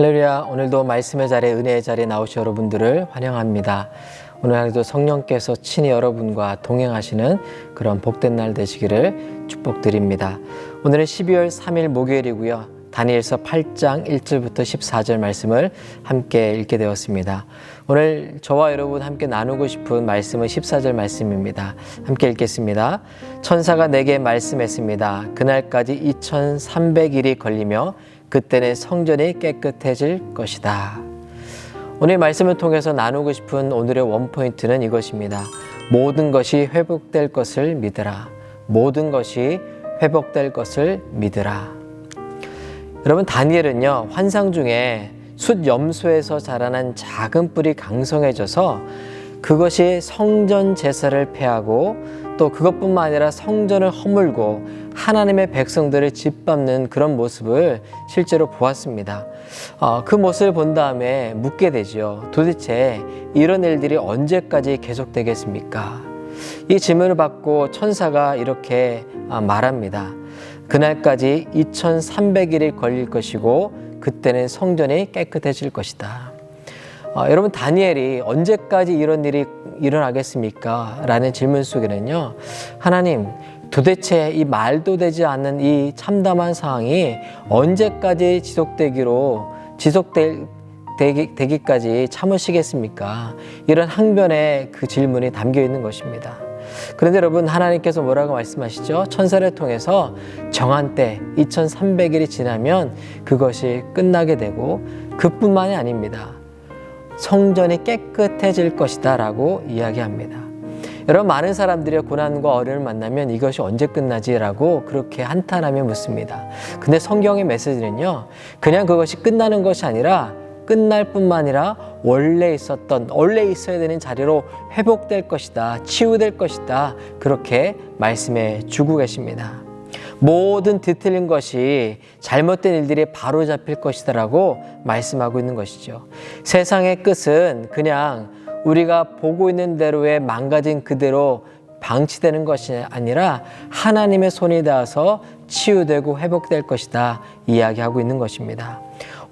할렐루야. 오늘도 말씀의 자리에, 은혜의 자리에 나오신 여러분들을 환영합니다. 오늘 하루도 성령께서 친히 여러분과 동행하시는 그런 복된 날 되시기를 축복드립니다. 오늘은 12월 3일 목요일이고요. 다니엘서 8장 1절부터 14절 말씀을 함께 읽게 되었습니다. 오늘 저와 여러분 함께 나누고 싶은 말씀은 14절 말씀입니다. 함께 읽겠습니다. 천사가 내게 말씀했습니다. 그날까지 2300일이 걸리며 그때는 성전이 깨끗해질 것이다. 오늘 말씀을 통해서 나누고 싶은 오늘의 원포인트는 이것입니다. 모든 것이 회복될 것을 믿으라. 모든 것이 회복될 것을 믿으라. 여러분, 다니엘은요, 환상 중에 숫 염소에서 자라난 작은 뿔이 강성해져서 그것이 성전 제사를 폐하고 또 그것뿐만 아니라 성전을 허물고 하나님의 백성들을 짓밟는 그런 모습을 실제로 보았습니다. 그 모습을 본 다음에 묻게 되죠. 도대체 이런 일들이 언제까지 계속되겠습니까? 이 질문을 받고 천사가 이렇게 말합니다. 그날까지 2300일이 걸릴 것이고 그때는 성전이 깨끗해질 것이다. 여러분, 다니엘이 언제까지 이런 일이 일어나겠습니까? 라는 질문 속에는요, 하나님, 도대체 이 말도 되지 않는 이 참담한 상황이 언제까지 지속되기까지 참으시겠습니까? 이런 항변의 그 질문이 담겨 있는 것입니다. 그런데 여러분, 하나님께서 뭐라고 말씀하시죠? 천사를 통해서 정한 때 2300일이 지나면 그것이 끝나게 되고 그뿐만이 아닙니다. 성전이 깨끗해질 것이다 라고 이야기합니다. 여러분, 많은 사람들이 고난과 어려움을 만나면 이것이 언제 끝나지? 라고 그렇게 한탄하며 묻습니다. 근데 성경의 메시지는요, 그냥 그것이 끝나는 것이 아니라 끝날 뿐만 아니라 원래 있어야 되는 자리로 회복될 것이다, 치유될 것이다, 그렇게 말씀해 주고 계십니다. 모든 뒤틀린 것이 잘못된 일들이 바로 잡힐 것이다 라고 말씀하고 있는 것이죠. 세상의 끝은 그냥 우리가 보고 있는 대로의 망가진 그대로 방치되는 것이 아니라 하나님의 손이 닿아서 치유되고 회복될 것이다 이야기하고 있는 것입니다.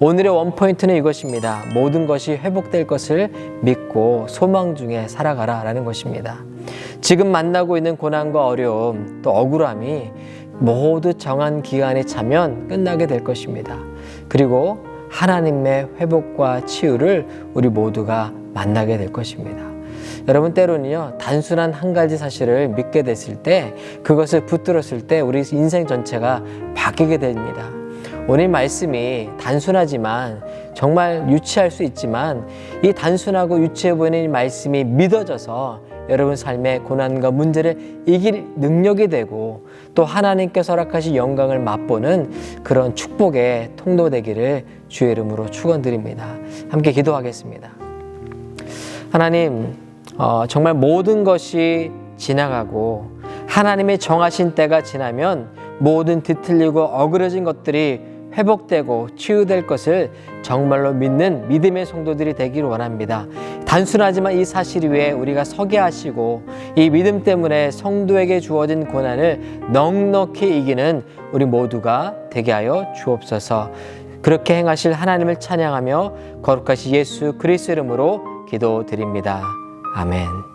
오늘의 원포인트는 이것입니다. 모든 것이 회복될 것을 믿고 소망 중에 살아가라 라는 것입니다. 지금 만나고 있는 고난과 어려움 또 억울함이 모두 정한 기간이 차면 끝나게 될 것입니다. 그리고 하나님의 회복과 치유를 우리 모두가 만나게 될 것입니다. 여러분, 때로는요, 단순한 한 가지 사실을 믿게 됐을 때, 그것을 붙들었을 때 우리 인생 전체가 바뀌게 됩니다. 오늘 말씀이 단순하지만 정말 유치할 수 있지만 이 단순하고 유치해 보이는 이 말씀이 믿어져서 여러분 삶의 고난과 문제를 이길 능력이 되고 또 하나님께서 허락하신 영광을 맛보는 그런 축복의 통로 되기를 주의 이름으로 축원드립니다. 함께 기도하겠습니다. 하나님, 정말 모든 것이 지나가고 하나님의 정하신 때가 지나면 모든 뒤틀리고 어그러진 것들이 회복되고 치유될 것을 정말로 믿는 믿음의 성도들이 되기를 원합니다. 단순하지만 이 사실 위에 우리가 서게 하시고 이 믿음 때문에 성도에게 주어진 고난을 넉넉히 이기는 우리 모두가 되게 하여 주옵소서. 그렇게 행하실 하나님을 찬양하며 거룩하신 예수 그리스도 이름으로 기도드립니다. 아멘.